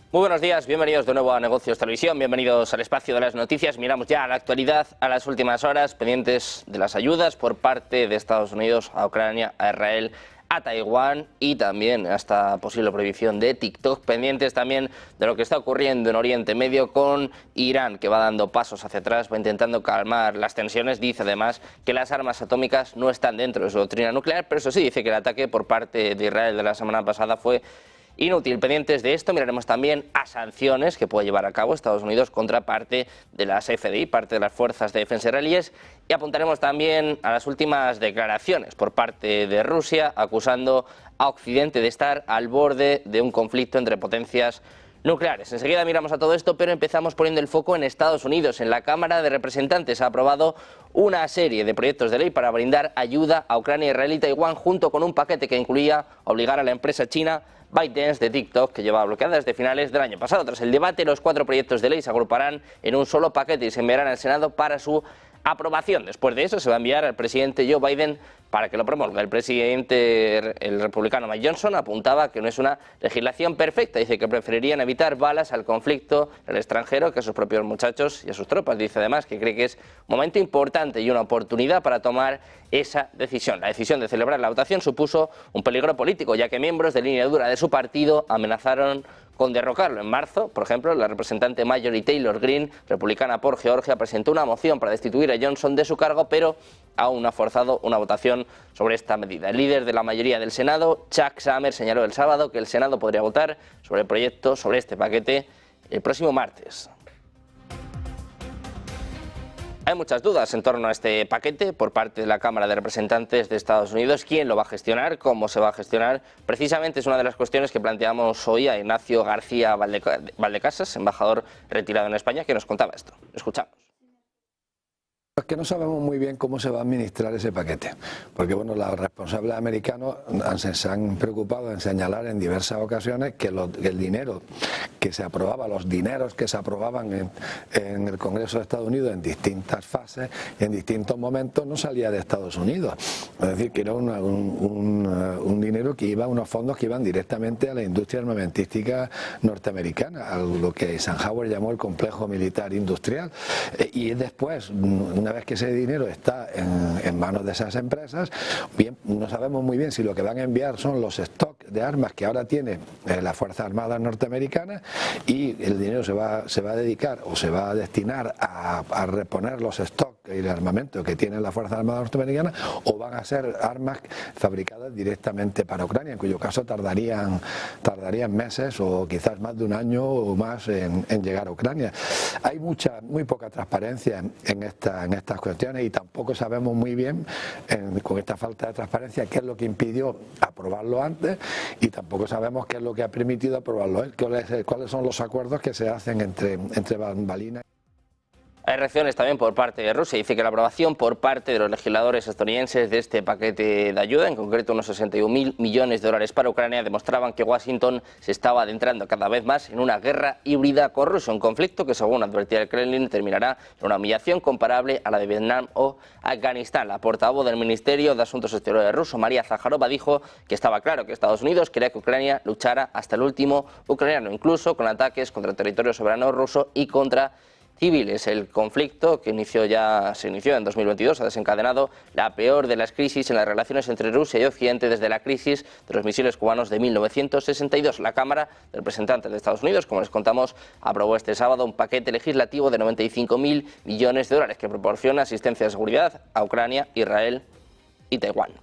Muy buenos días, bienvenidos de nuevo a Negocios Televisión, bienvenidos al espacio de las noticias. Miramos ya a la actualidad, a las últimas horas, pendientes de las ayudas por parte de Estados Unidos a Ucrania, a Israel, a Taiwán y también a esta posible prohibición de TikTok, pendientes también de lo que está ocurriendo en Oriente Medio con Irán, que va dando pasos hacia atrás, va intentando calmar las tensiones. Dice además que las armas atómicas no están dentro de su doctrina nuclear, pero eso sí, dice que el ataque por parte de Israel de la semana pasada fue inútil. Pendientes de esto, miraremos también a sanciones que puede llevar a cabo Estados Unidos contra parte de las FDI, parte de las fuerzas de defensa israelíes, y apuntaremos también a las últimas declaraciones por parte de Rusia, acusando a Occidente de estar al borde de un conflicto entre potencias nucleares. Enseguida miramos a todo esto, pero empezamos poniendo el foco en Estados Unidos. En la Cámara de Representantes ha aprobado una serie de proyectos de ley para brindar ayuda a Ucrania, Israel y Taiwán, junto con un paquete que incluía obligar a la empresa china ByteDance de TikTok, que llevaba bloqueada desde finales del año pasado. Tras el debate, los 4 proyectos de ley se agruparán en un solo paquete y se enviarán al Senado para su aprobación. Después de eso se va a enviar al presidente Joe Biden para que lo promulgue. El presidente, el republicano Mike Johnson, apuntaba que no es una legislación perfecta. Dice que preferirían evitar balas al conflicto en el extranjero que a sus propios muchachos y a sus tropas. Dice además que cree que es un momento importante y una oportunidad para tomar esa decisión. La decisión de celebrar la votación supuso un peligro político, ya que miembros de línea dura de su partido amenazaron con derrocarlo. En marzo, por ejemplo, la representante Marjorie Taylor Greene, republicana por Georgia, presentó una moción para destituir a Johnson de su cargo, pero aún no ha forzado una votación sobre esta medida. El líder de la mayoría del Senado, Chuck Schumer, señaló el sábado que el Senado podría votar sobre el proyecto, sobre este paquete, el próximo martes. Hay muchas dudas en torno a este paquete por parte de la Cámara de Representantes de Estados Unidos. ¿Quién lo va a gestionar? ¿Cómo se va a gestionar? Precisamente es una de las cuestiones que planteamos hoy a Ignacio García Valdecasas, embajador retirado en España, que nos contaba esto. Escuchamos. Es que no sabemos muy bien cómo se va a administrar ese paquete, porque bueno, los responsables americanos se han preocupado en señalar en diversas ocasiones que el dinero que se aprobaba, los dineros que se aprobaban en el Congreso de Estados Unidos en distintas fases, en distintos momentos, no salía de Estados Unidos. Es decir, que era un dinero que iba, unos fondos que iban directamente a la industria armamentística norteamericana, a lo que Eisenhower llamó el complejo militar industrial. Y después, una vez que ese dinero está en manos de esas empresas, bien, no sabemos muy bien si lo que van a enviar son los stocks de armas que ahora tiene la Fuerza Armada norteamericana, y el dinero se va a dedicar o se va a destinar a reponer los stocks y el armamento que tiene la Fuerza Armada norteamericana, o van a ser armas fabricadas directamente para Ucrania, en cuyo caso tardarían meses o quizás más de un año o más en llegar a Ucrania. Hay muy poca transparencia en estas cuestiones, y tampoco sabemos muy bien, con esta falta de transparencia, qué es lo que impidió aprobarlo antes, y tampoco sabemos qué es lo que ha permitido aprobarlo, cuáles son los acuerdos que se hacen entre bambalinas. Hay reacciones también por parte de Rusia. Dice que la aprobación por parte de los legisladores estadounidenses de este paquete de ayuda, en concreto unos 61.000 millones de dólares para Ucrania, demostraban que Washington se estaba adentrando cada vez más en una guerra híbrida con Rusia, un conflicto que, según advertía el Kremlin, terminará en una humillación comparable a la de Vietnam o Afganistán. La portavoz del Ministerio de Asuntos Exteriores ruso, María Zakharova, dijo que estaba claro que Estados Unidos quería que Ucrania luchara hasta el último ucraniano, incluso con ataques contra el territorio soberano ruso y contra civiles. El conflicto, que se inició en 2022, ha desencadenado la peor de las crisis en las relaciones entre Rusia y Occidente desde la crisis de los misiles cubanos de 1962. La Cámara de Representantes de Estados Unidos, como les contamos, aprobó este sábado un paquete legislativo de 95.000 millones de dólares que proporciona asistencia de seguridad a Ucrania, Israel y Taiwán.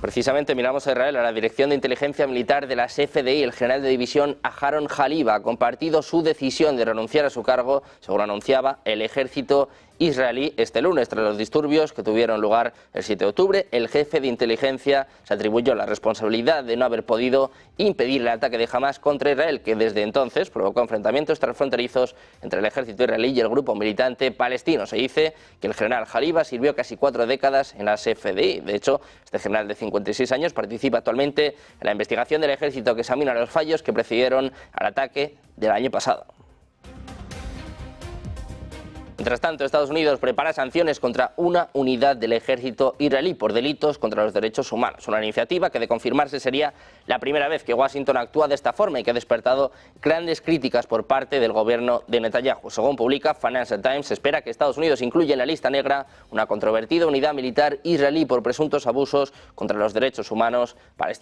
Precisamente miramos a Israel. A la Dirección de Inteligencia Militar de las FDI, el general de división Aharon Haliva ha compartido su decisión de renunciar a su cargo, según anunciaba el ejército israelí este lunes. Tras los disturbios que tuvieron lugar el 7 de octubre, el jefe de inteligencia se atribuyó la responsabilidad de no haber podido impedir el ataque de Hamas contra Israel, que desde entonces provocó enfrentamientos transfronterizos entre el ejército israelí y el grupo militante palestino. Se dice que el general Haliva sirvió casi 4 décadas en las FDI. De hecho, este general de 56 años participa actualmente en la investigación del ejército que examina los fallos que precedieron al ataque del año pasado. Mientras tanto, Estados Unidos prepara sanciones contra una unidad del ejército israelí por delitos contra los derechos humanos. Una iniciativa que, de confirmarse, sería la primera vez que Washington actúa de esta forma y que ha despertado grandes críticas por parte del gobierno de Netanyahu. Según publica Financial Times, se espera que Estados Unidos incluya en la lista negra una controvertida unidad militar israelí por presuntos abusos contra los derechos humanos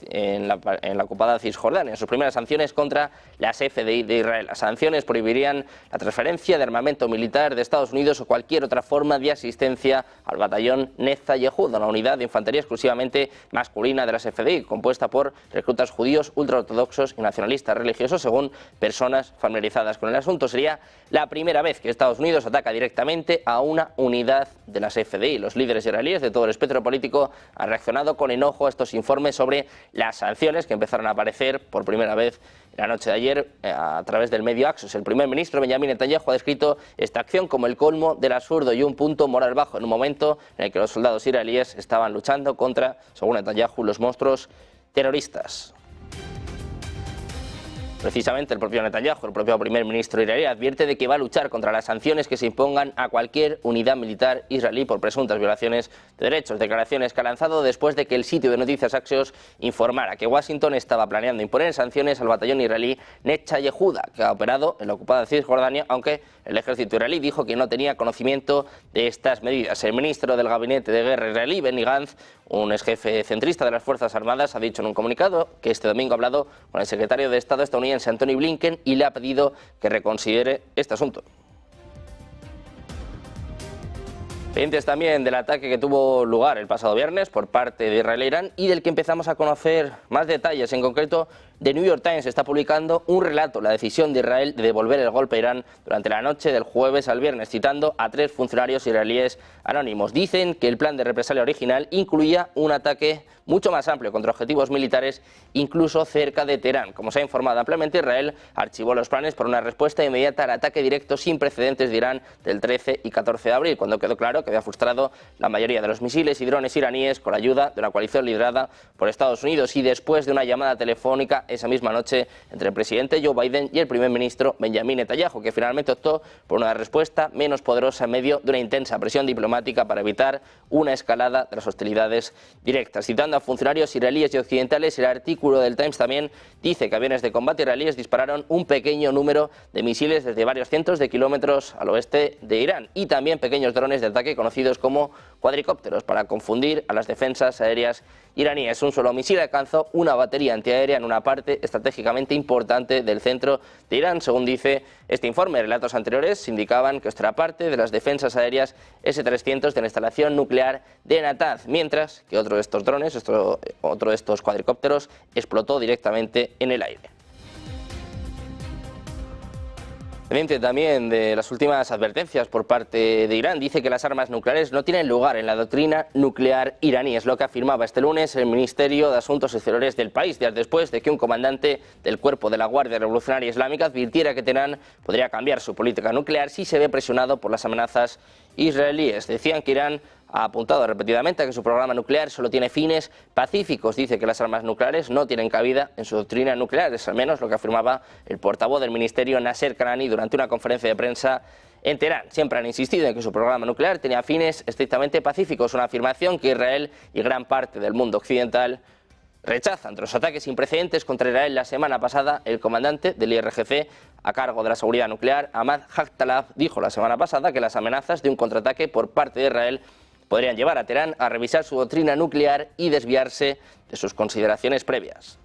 en la ocupada Cisjordania. Sus primeras sanciones contra las FDI de Israel. Las sanciones prohibirían la transferencia de armamento militar de Estados Unidos o cualquier otra forma de asistencia al batallón Netza Yehud, una unidad de infantería exclusivamente masculina de las FDI, compuesta por reclutas judíos, ultraortodoxos y nacionalistas religiosos, según personas familiarizadas con el asunto. Sería la primera vez que Estados Unidos ataca directamente a una unidad de las FDI. Los líderes israelíes de todo el espectro político han reaccionado con enojo a estos informes sobre las sanciones que empezaron a aparecer por primera vez la noche de ayer a través del medio Axios. El primer ministro Benjamin Netanyahu ha descrito esta acción como el colmo del absurdo y un punto moral bajo en un momento en el que los soldados israelíes estaban luchando contra, según Netanyahu, los monstruos terroristas. Precisamente el propio Netanyahu, el propio primer ministro israelí, advierte de que va a luchar contra las sanciones que se impongan a cualquier unidad militar israelí por presuntas violaciones de derechos. Declaraciones que ha lanzado después de que el sitio de noticias Axios informara que Washington estaba planeando imponer sanciones al batallón israelí Netza Yehuda, que ha operado en la ocupada Cisjordania, aunque el ejército israelí dijo que no tenía conocimiento de estas medidas. El ministro del Gabinete de Guerra israelí, Benny Gantz, un ex jefe centrista de las Fuerzas Armadas, ha dicho en un comunicado que este domingo ha hablado con el secretario de Estado estadounidense Antony Blinken y le ha pedido que reconsidere este asunto. Pendientes también del ataque que tuvo lugar el pasado viernes por parte de Israel e Irán y del que empezamos a conocer más detalles. En concreto, The New York Times está publicando un relato, la decisión de Israel de devolver el golpe a Irán durante la noche del jueves al viernes, citando a 3 funcionarios israelíes anónimos. Dicen que el plan de represalia original incluía un ataque mucho más amplio contra objetivos militares, incluso cerca de Teherán. Como se ha informado ampliamente, Israel archivó los planes por una respuesta inmediata al ataque directo sin precedentes de Irán del 13 y 14 de abril, cuando quedó claro que había frustrado la mayoría de los misiles y drones iraníes con la ayuda de una coalición liderada por Estados Unidos, y después de una llamada telefónica esa misma noche entre el presidente Joe Biden y el primer ministro Benjamin Netanyahu, que finalmente optó por una respuesta menos poderosa en medio de una intensa presión diplomática para evitar una escalada de las hostilidades directas. Citando a funcionarios israelíes y occidentales, el artículo del Times también dice que aviones de combate israelíes dispararon un pequeño número de misiles desde varios cientos de kilómetros al oeste de Irán, y también pequeños drones de ataque conocidos como cuadricópteros para confundir a las defensas aéreas iraníes. Un solo misil alcanzó una batería antiaérea en una parte estratégicamente importante del centro de Irán, según dice este informe. Relatos anteriores indicaban que esto era parte de las defensas aéreas S-300 de la instalación nuclear de Natanz, mientras que otro de estos drones, otro de estos cuadricópteros, explotó directamente en el aire. Pendiente también de las últimas advertencias por parte de Irán, dice que las armas nucleares no tienen lugar en la doctrina nuclear iraní. Es lo que afirmaba este lunes el Ministerio de Asuntos Exteriores del país, días después de que un comandante del cuerpo de la Guardia Revolucionaria Islámica advirtiera que Teherán podría cambiar su política nuclear si se ve presionado por las amenazas israelíes. Decían que Irán ha apuntado repetidamente a que su programa nuclear solo tiene fines pacíficos. Dice que las armas nucleares no tienen cabida en su doctrina nuclear. Es al menos lo que afirmaba el portavoz del ministerio, Nasser Kanani, durante una conferencia de prensa en Teherán. Siempre han insistido en que su programa nuclear tenía fines estrictamente pacíficos, una afirmación que Israel y gran parte del mundo occidental rechazan. Entre los ataques sin precedentes contra Israel la semana pasada, el comandante del IRGC a cargo de la seguridad nuclear, Ahmad Haqtalab, dijo la semana pasada que las amenazas de un contraataque por parte de Israel podrían llevar a Teherán a revisar su doctrina nuclear y desviarse de sus consideraciones previas.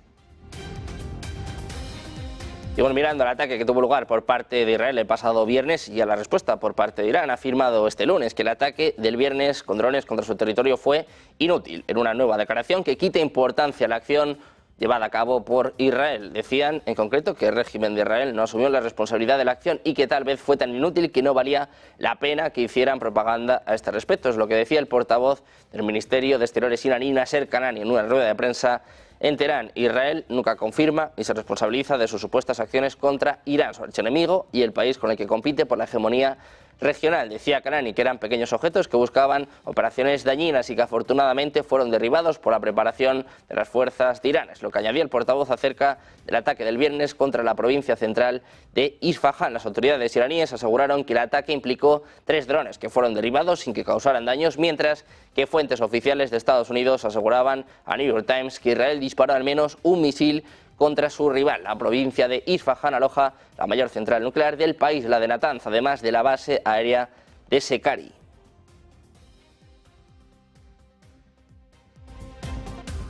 Y bueno, mirando al ataque que tuvo lugar por parte de Israel el pasado viernes y a la respuesta por parte de Irán, ha afirmado este lunes que el ataque del viernes con drones contra su territorio fue inútil, en una nueva declaración que quita importancia a la acción llevada a cabo por Israel. Decían en concreto que el régimen de Israel no asumió la responsabilidad de la acción y que tal vez fue tan inútil que no valía la pena que hicieran propaganda a este respecto. Es lo que decía el portavoz del Ministerio de Exteriores iraní, Nasser Kanani, en una rueda de prensa en Teherán. Israel nunca confirma ni se responsabiliza de sus supuestas acciones contra Irán, su archienemigo y el país con el que compite por la hegemonía regional. Decía Kanani que eran pequeños objetos que buscaban operaciones dañinas y que afortunadamente fueron derribados por la preparación de las fuerzas de Irán. Es lo que añadía el portavoz acerca del ataque del viernes contra la provincia central de Isfahán. Las autoridades iraníes aseguraron que el ataque implicó 3 drones que fueron derribados sin que causaran daños, mientras que fuentes oficiales de Estados Unidos aseguraban a New York Times que Israel disparó al menos un misil contra su rival. La provincia de Isfahán aloja la mayor central nuclear del país, la de Natanz, además de la base aérea de Sekari.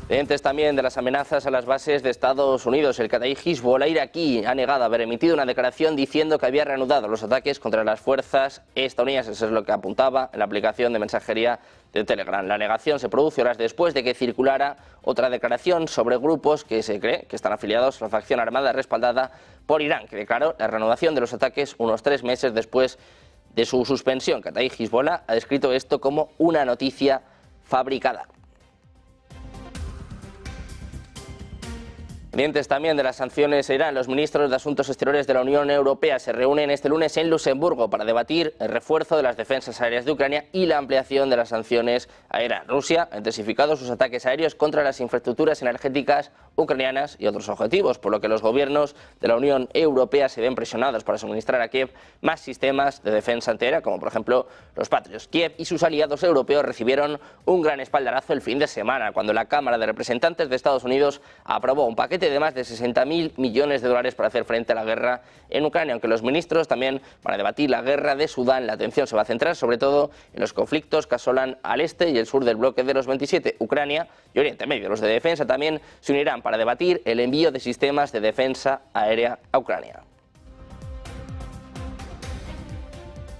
Pendientes también de las amenazas a las bases de Estados Unidos, el Kataib Hezbollah iraquí ha negado haber emitido una declaración diciendo que había reanudado los ataques contra las fuerzas estadounidenses. Eso es lo que apuntaba en la aplicación de mensajería de Telegram. La negación se produce horas después de que circulara otra declaración sobre grupos que se cree que están afiliados a la facción armada respaldada por Irán, que declaró la reanudación de los ataques unos 3 meses después de su suspensión. Kataib Hezbollah ha descrito esto como una noticia fabricada. Pendientes también de las sanciones a Irán, los ministros de Asuntos Exteriores de la Unión Europea se reúnen este lunes en Luxemburgo para debatir el refuerzo de las defensas aéreas de Ucrania y la ampliación de las sanciones a Irán. Rusia ha intensificado sus ataques aéreos contra las infraestructuras energéticas ucranianas y otros objetivos, por lo que los gobiernos de la Unión Europea se ven presionados para suministrar a Kiev más sistemas de defensa antiaérea, como por ejemplo los Patriot. Kiev y sus aliados europeos recibieron un gran espaldarazo el fin de semana, cuando la Cámara de Representantes de Estados Unidos aprobó un paquete de más de 60.000 millones de dólares para hacer frente a la guerra en Ucrania, aunque los ministros también van a debatir la guerra de Sudán. La atención se va a centrar sobre todo en los conflictos que asolan al este y el sur del bloque de los 27, Ucrania y Oriente Medio. Los de defensa también se unirán para debatir el envío de sistemas de defensa aérea a Ucrania.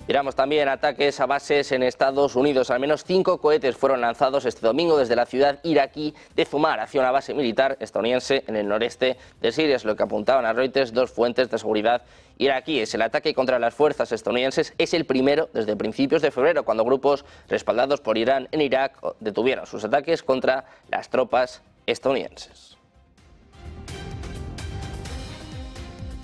Miramos también ataques a bases en Estados Unidos. Al menos 5 cohetes fueron lanzados este domingo desde la ciudad iraquí de Zumar hacia una base militar estadounidense en el noreste de Siria, es lo que apuntaban a Reuters 2 fuentes de seguridad iraquíes. El ataque contra las fuerzas estadounidenses es el primero desde principios de febrero, cuando grupos respaldados por Irán en Irak detuvieron sus ataques contra las tropas estadounidenses.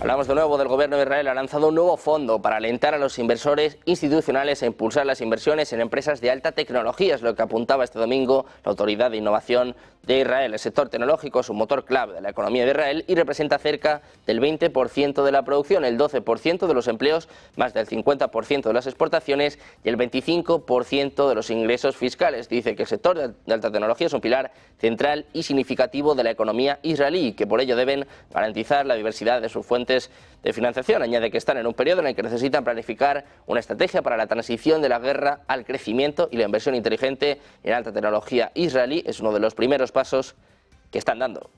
Hablamos de nuevo del gobierno de Israel. Ha lanzado un nuevo fondo para alentar a los inversores institucionales a impulsar las inversiones en empresas de alta tecnología, es lo que apuntaba este domingo la Autoridad de Innovación de Israel. El sector tecnológico es un motor clave de la economía de Israel y representa cerca del 20% de la producción, el 12% de los empleos, más del 50% de las exportaciones y el 25% de los ingresos fiscales. Dice que el sector de alta tecnología es un pilar central y significativo de la economía israelí y que por ello deben garantizar la diversidad de sus fuentes de financiación. Añade que están en un periodo en el que necesitan planificar una estrategia para la transición de la guerra al crecimiento, y la inversión inteligente en alta tecnología israelí es uno de los primeros pasos que están dando.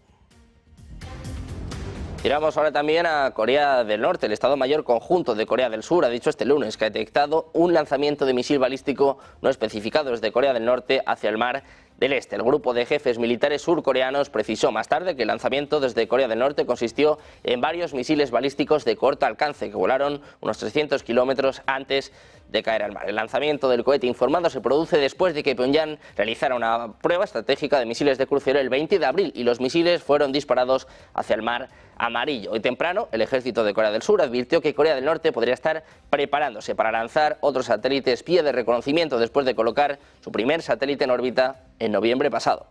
Miramos ahora también a Corea del Norte. El Estado Mayor Conjunto de Corea del Sur ha dicho este lunes que ha detectado un lanzamiento de misil balístico no especificado desde Corea del Norte hacia el mar del Este. El grupo de jefes militares surcoreanos precisó más tarde que el lanzamiento desde Corea del Norte consistió en varios misiles balísticos de corto alcance que volaron unos 300 kilómetros antes de caer al mar. El lanzamiento del cohete informado se produce después de que Pyongyang realizara una prueba estratégica de misiles de crucero el 20 de abril y los misiles fueron disparados hacia el mar Amarillo. Hoy temprano, el ejército de Corea del Sur advirtió que Corea del Norte podría estar preparándose para lanzar otro satélite espía de reconocimiento después de colocar su primer satélite en órbita en noviembre pasado.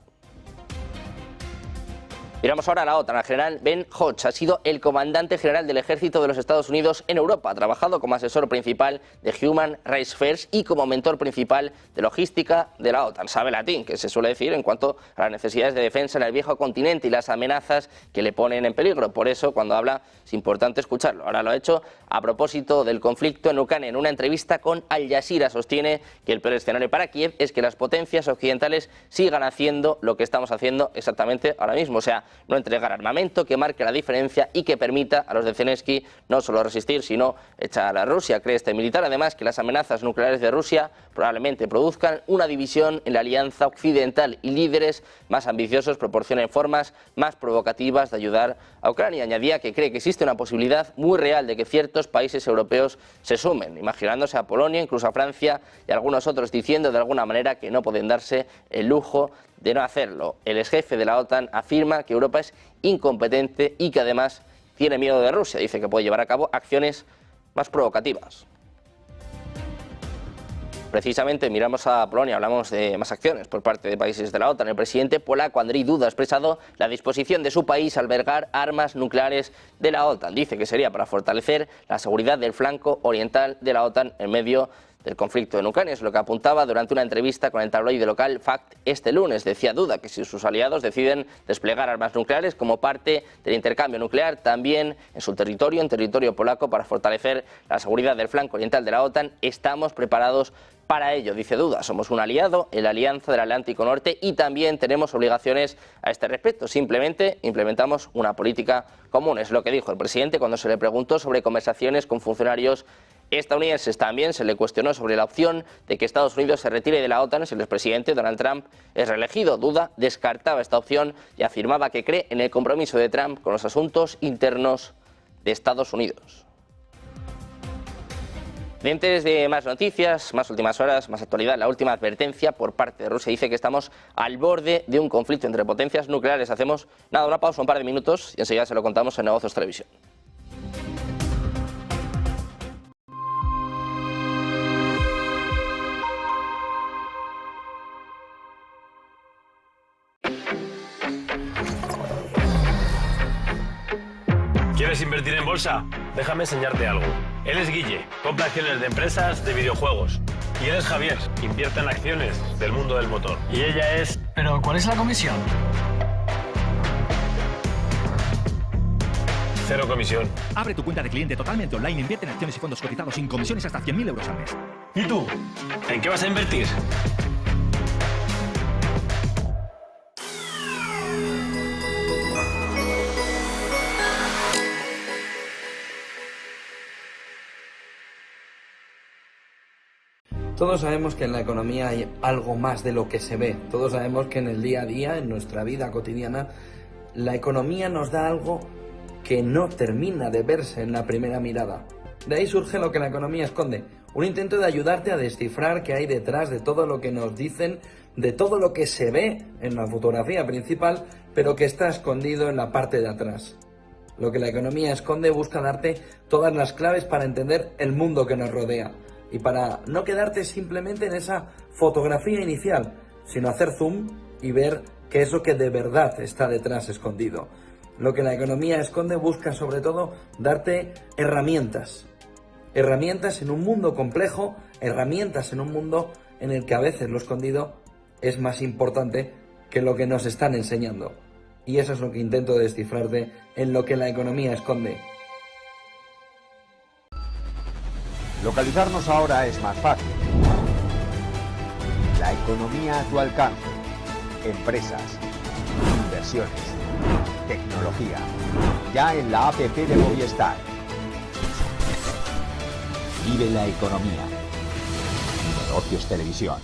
Miramos ahora a la OTAN. El general Ben Hodge ha sido el comandante general del ejército de los Estados Unidos en Europa. Ha trabajado como asesor principal de Human Rights First y como mentor principal de logística de la OTAN. Sabe latín, que se suele decir en cuanto a las necesidades de defensa en el viejo continente y las amenazas que le ponen en peligro. Por eso, cuando habla, es importante escucharlo. Ahora lo ha hecho a propósito del conflicto en Ucrania. En una entrevista con Al Jazeera sostiene que el peor escenario para Kiev es que las potencias occidentales sigan haciendo lo que estamos haciendo exactamente ahora mismo. O sea, no entregar armamento que marque la diferencia y que permita a los de Zelensky no solo resistir, sino echar a Rusia. Cree este militar, además, que las amenazas nucleares de Rusia probablemente produzcan una división en la alianza occidental y líderes más ambiciosos proporcionen formas más provocativas de ayudar a Ucrania. Añadía que cree que existe una posibilidad muy real de que ciertos países europeos se sumen, imaginándose a Polonia, incluso a Francia y a algunos otros, diciendo de alguna manera que no pueden darse el lujo de no hacerlo. El exjefe de la OTAN afirma que Europa es incompetente y que además tiene miedo de Rusia. Dice que puede llevar a cabo acciones más provocativas. precisamente miramos a Polonia, hablamos de más acciones por parte de países de la OTAN. El presidente polaco Andrzej Duda ha expresado la disposición de su país a albergar armas nucleares de la OTAN. Dice que sería para fortalecer la seguridad del flanco oriental de la OTAN en medio del conflicto en Ucrania. Es lo que apuntaba durante una entrevista con el tabloide local Fact este lunes. Decía Duda que si sus aliados deciden desplegar armas nucleares como parte del intercambio nuclear también en su territorio, en territorio polaco, para fortalecer la seguridad del flanco oriental de la OTAN, estamos preparados para ello, dice Duda. Somos un aliado en la Alianza del Atlántico Norte y también tenemos obligaciones a este respecto. Simplemente implementamos una política común, es lo que dijo el presidente cuando se le preguntó sobre conversaciones con funcionarios estadounidenses. También se le cuestionó sobre la opción de que Estados Unidos se retire de la OTAN si el expresidente Donald Trump es reelegido. Duda descartaba esta opción y afirmaba que cree en el compromiso de Trump con los asuntos internos de Estados Unidos. Pendientes de más noticias, más últimas horas, más actualidad, la última advertencia por parte de Rusia dice que estamos al borde de un conflicto entre potencias nucleares. Hacemos una pausa, un par de minutos y enseguida se lo contamos en Negocios Televisión. ¿Quieres invertir en bolsa? Déjame enseñarte algo. Él es Guille, compra acciones de empresas de videojuegos. Y él es Javier, invierte en acciones del mundo del motor. Y ella es... ¿Pero cuál es la comisión? 0 comisión. Abre tu cuenta de cliente totalmente online, invierte en acciones y fondos cotizados sin comisiones hasta 100.000 euros al mes. ¿Y tú? ¿En qué vas a invertir? Todos sabemos que en la economía hay algo más de lo que se ve. Todos sabemos que en el día a día, en nuestra vida cotidiana, la economía nos da algo que no termina de verse en la primera mirada. De ahí surge lo que la economía esconde. Un intento de ayudarte a descifrar qué hay detrás de todo lo que nos dicen, de todo lo que se ve en la fotografía principal, pero que está escondido en la parte de atrás. Lo que la economía esconde busca darte todas las claves para entender el mundo que nos rodea. Y para no quedarte simplemente en esa fotografía inicial, sino hacer zoom y ver qué es lo que de verdad está detrás escondido. Lo que la economía esconde busca sobre todo darte herramientas. Herramientas en un mundo complejo, herramientas en un mundo en el que a veces lo escondido es más importante que lo que nos están enseñando. Y eso es lo que intento descifrarte en lo que la economía esconde. Localizarnos ahora es más fácil. La economía a tu alcance. Empresas, inversiones, tecnología. Ya en la app de Movistar. Vive la economía. Negocios Televisión.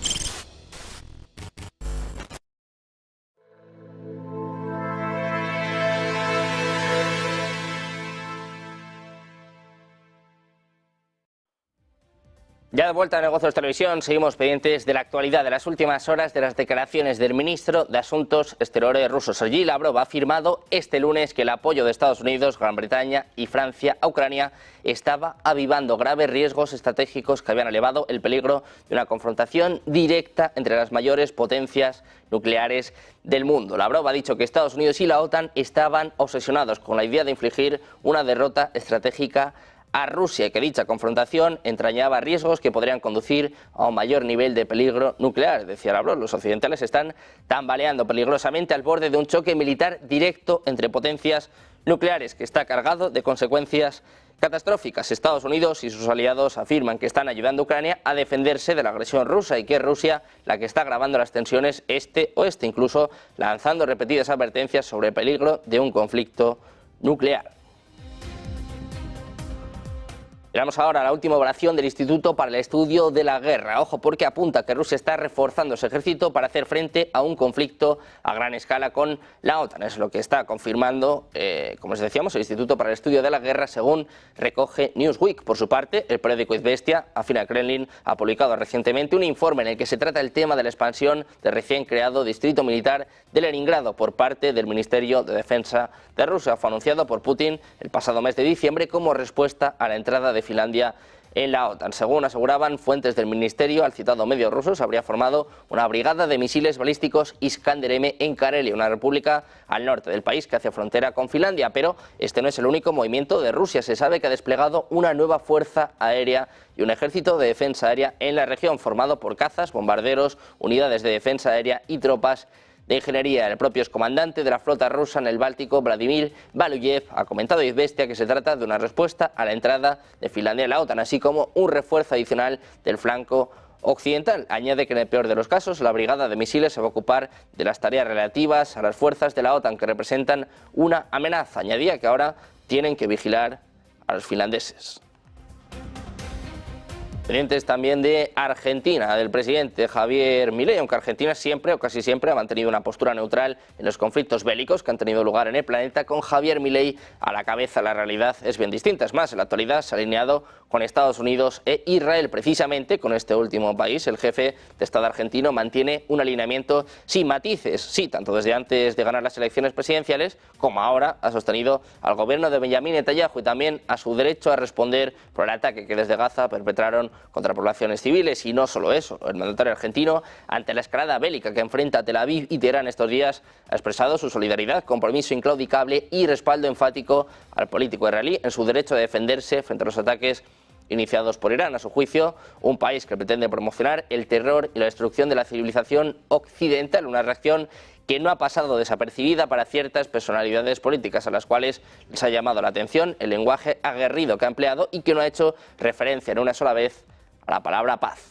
Ya de vuelta a Negocios Televisión, seguimos pendientes de la actualidad de las últimas horas de las declaraciones del ministro de Asuntos Exteriores ruso. Sergei Lavrov ha afirmado este lunes que el apoyo de Estados Unidos, Gran Bretaña y Francia a Ucrania estaba avivando graves riesgos estratégicos que habían elevado el peligro de una confrontación directa entre las mayores potencias nucleares del mundo. Lavrov ha dicho que Estados Unidos y la OTAN estaban obsesionados con la idea de infligir una derrota estratégica a Rusia, que dicha confrontación entrañaba riesgos que podrían conducir a un mayor nivel de peligro nuclear. Decía Lavrov, los occidentales están tambaleando peligrosamente al borde de un choque militar directo entre potencias nucleares que está cargado de consecuencias catastróficas. Estados Unidos y sus aliados afirman que están ayudando a Ucrania a defenderse de la agresión rusa y que es Rusia la que está agravando las tensiones este-oeste, incluso lanzando repetidas advertencias sobre el peligro de un conflicto nuclear. Miramos ahora a la última evaluación del Instituto para el Estudio de la Guerra. Ojo, porque apunta que Rusia está reforzando su ejército para hacer frente a un conflicto a gran escala con la OTAN. Es lo que está confirmando, como les decíamos, el Instituto para el Estudio de la Guerra, según recoge Newsweek. Por su parte, el periódico Izvestia, afín al Kremlin, ha publicado recientemente un informe en el que se trata el tema de la expansión del recién creado Distrito Militar de Leningrado por parte del Ministerio de Defensa de Rusia. Fue anunciado por Putin el pasado mes de diciembre como respuesta a la entrada de Finlandia en la OTAN. Según aseguraban fuentes del ministerio, al citado medio ruso se habría formado una brigada de misiles balísticos Iskander-M en Karelia, una república al norte del país que hace frontera con Finlandia. Pero este no es el único movimiento de Rusia. Se sabe que ha desplegado una nueva fuerza aérea y un ejército de defensa aérea en la región, formado por cazas, bombarderos, unidades de defensa aérea y tropas de ingeniería. El propio excomandante de la flota rusa en el Báltico, Vladimir Valuyev, ha comentado a Izvestia que se trata de una respuesta a la entrada de Finlandia en la OTAN, así como un refuerzo adicional del flanco occidental. Añade que en el peor de los casos la brigada de misiles se va a ocupar de las tareas relativas a las fuerzas de la OTAN que representan una amenaza. Añadía que ahora tienen que vigilar a los finlandeses. Pendientes también de Argentina, del presidente Javier Milei, aunque Argentina siempre o casi siempre ha mantenido una postura neutral en los conflictos bélicos que han tenido lugar en el planeta. Con Javier Milei a la cabeza la realidad es bien distinta. Es más, en la actualidad se ha alineado con Estados Unidos e Israel. Precisamente con este último país, el jefe de Estado argentino mantiene un alineamiento sin matices. Sí, tanto desde antes de ganar las elecciones presidenciales como ahora ha sostenido al gobierno de Benjamín Netanyahu y también a su derecho a responder por el ataque que desde Gaza perpetraron contra poblaciones civiles. Y no solo eso, el mandatario argentino, ante la escalada bélica que enfrenta Tel Aviv y Teherán estos días, ha expresado su solidaridad, compromiso inclaudicable y respaldo enfático al político israelí en su derecho a defenderse frente a los ataques iniciados por Irán. A su juicio, un país que pretende promocionar el terror y la destrucción de la civilización occidental, una reacción que no ha pasado desapercibida para ciertas personalidades políticas a las cuales les ha llamado la atención el lenguaje aguerrido que ha empleado y que no ha hecho referencia en una sola vez a la palabra paz.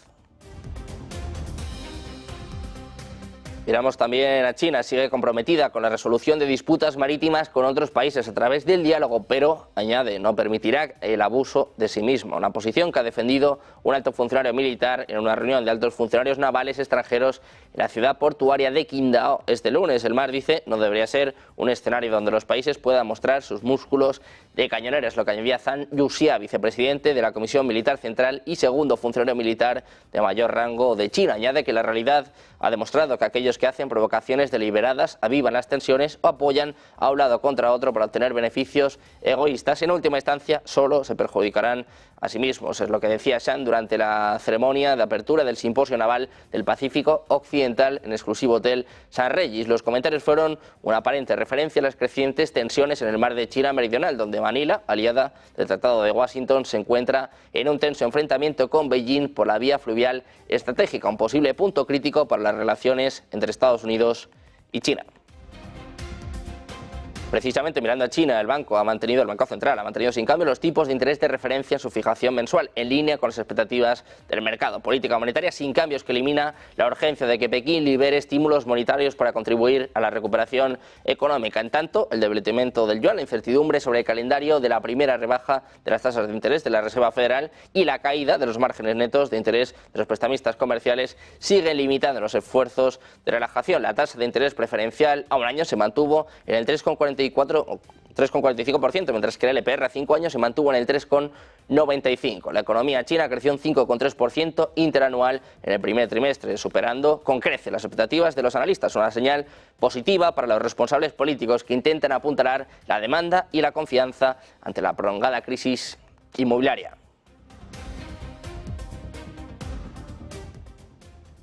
Miramos también a China. Sigue comprometida con la resolución de disputas marítimas con otros países a través del diálogo, pero, añade, no permitirá el abuso de sí mismo. Una posición que ha defendido un alto funcionario militar en una reunión de altos funcionarios navales extranjeros en la ciudad portuaria de Qingdao este lunes. El mar, dice, no debería ser un escenario donde los países puedan mostrar sus músculos de cañoneros, lo que añadía Zhang Youxia, vicepresidente de la Comisión Militar Central y segundo funcionario militar de mayor rango de China. Añade que la realidad ha demostrado que aquellos que hacen provocaciones deliberadas avivan las tensiones o apoyan a un lado contra otro para obtener beneficios egoístas. En última instancia, solo se perjudicarán a sí mismos. Es lo que decía Zhang durante la ceremonia de apertura del Simposio Naval del Pacífico Occidental en exclusivo hotel San Regis. Los comentarios fueron una aparente referencia a las crecientes tensiones en el mar de China Meridional, donde Manila, aliada del Tratado de Washington, se encuentra en un tenso enfrentamiento con Beijing por la vía fluvial estratégica, un posible punto crítico para las relaciones entre Estados Unidos y China. Precisamente mirando a China, el Banco Central ha mantenido sin cambio los tipos de interés de referencia en su fijación mensual, en línea con las expectativas del mercado. Política monetaria sin cambios que elimina la urgencia de que Pekín libere estímulos monetarios para contribuir a la recuperación económica. En tanto, el debilitamiento del yuan, la incertidumbre sobre el calendario de la primera rebaja de las tasas de interés de la Reserva Federal y la caída de los márgenes netos de interés de los prestamistas comerciales siguen limitando los esfuerzos de relajación. La tasa de interés preferencial a un año se mantuvo en el 3,45%, mientras que el LPR a 5 años se mantuvo en el 3,95%. La economía china creció un 5,3% interanual en el primer trimestre, superando con creces las expectativas de los analistas, una señal positiva para los responsables políticos que intentan apuntalar la demanda y la confianza ante la prolongada crisis inmobiliaria.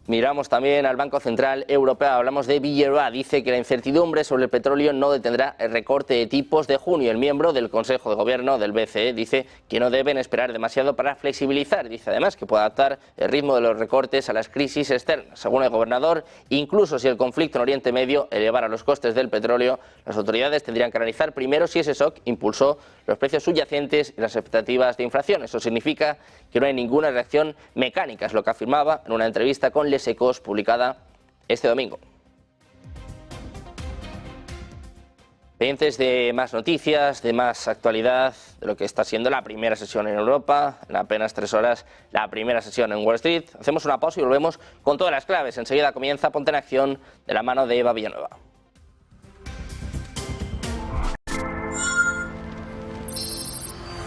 Miramos también al Banco Central Europeo, hablamos de Villeroy. Dice que la incertidumbre sobre el petróleo no detendrá el recorte de tipos de junio. El miembro del Consejo de Gobierno del BCE dice que no deben esperar demasiado para flexibilizar. Dice además que puede adaptar el ritmo de los recortes a las crisis externas. Según el gobernador, incluso si el conflicto en Oriente Medio elevara los costes del petróleo, las autoridades tendrían que analizar primero si ese shock impulsó los precios subyacentes y las expectativas de inflación. Eso significa que no hay ninguna reacción mecánica, es lo que afirmaba en una entrevista con Les Echos publicada este domingo. Pendientes de más noticias, de más actualidad, de lo que está siendo la primera sesión en Europa, en apenas 3 horas la primera sesión en Wall Street. Hacemos una pausa y volvemos con todas las claves. Enseguida comienza Ponte en Acción de la mano de Eva Villanueva.